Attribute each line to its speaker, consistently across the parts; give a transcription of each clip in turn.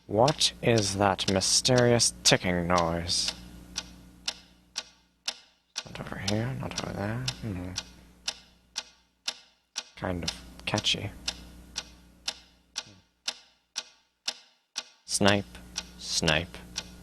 Speaker 1: What is that mysterious ticking noise? Not over here, not over there. Kind of catchy. Snipe, snipe,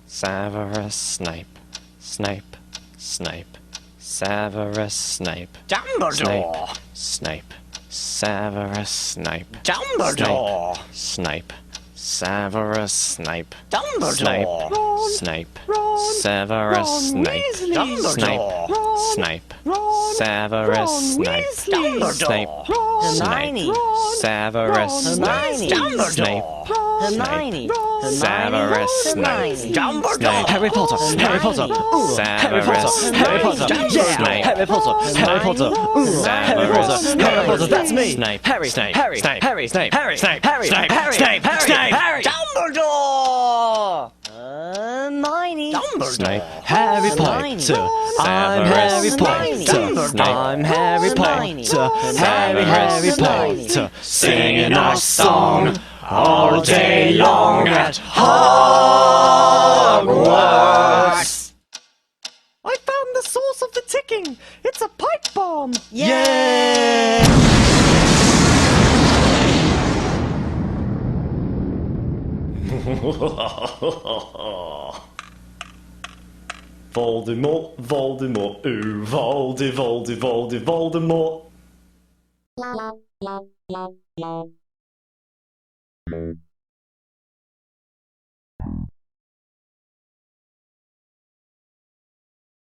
Speaker 1: Severus Snape, Snape, Snape, Severus Snape,
Speaker 2: Dumbledore!
Speaker 1: Snape, Severus Snape,
Speaker 2: Dumbledore!
Speaker 1: Snape, Severus Snape,
Speaker 2: Dumbledore!
Speaker 1: Snape,
Speaker 2: Ron,
Speaker 1: Severus
Speaker 2: Ron
Speaker 1: Snape,
Speaker 2: Weasley.
Speaker 1: Snape,
Speaker 2: Ron,
Speaker 1: Snape,
Speaker 2: Ron,
Speaker 1: Severus
Speaker 2: Ron
Speaker 1: Snape,
Speaker 2: Weasley.
Speaker 1: Snape,
Speaker 2: Ron,
Speaker 1: Snape,
Speaker 2: Ron,
Speaker 1: Severus
Speaker 2: Ron
Speaker 1: Snape,
Speaker 2: Weasley.
Speaker 1: Snape,
Speaker 2: Hermione,
Speaker 1: Severus Snape,
Speaker 2: Dumbledore,
Speaker 3: Harry Potter, Harry Potter, Harry Potter, Harry Potter, yeah, Harry Potter, Harry Potter, Harry Potter, Harry Potter, that's me,
Speaker 1: Snape,
Speaker 3: Harry,
Speaker 1: Snape,
Speaker 3: Harry,
Speaker 1: Snape,
Speaker 3: Harry,
Speaker 1: Snape,
Speaker 3: Harry,
Speaker 1: Snape,
Speaker 3: Harry,
Speaker 1: Snape,
Speaker 3: Harry,
Speaker 1: Snape,
Speaker 3: Harry,
Speaker 2: Harry,
Speaker 3: Dumbledore,
Speaker 2: Hermione,
Speaker 1: Snape,
Speaker 3: Harry Potter, I'm Harry Potter, I'm Harry Potter, Harry Potter, singing our song all day long at Hogwarts. I found the source of the ticking. It's a pipe bomb. Yeah! Voldemort, Voldemort, ooh, Voldemort.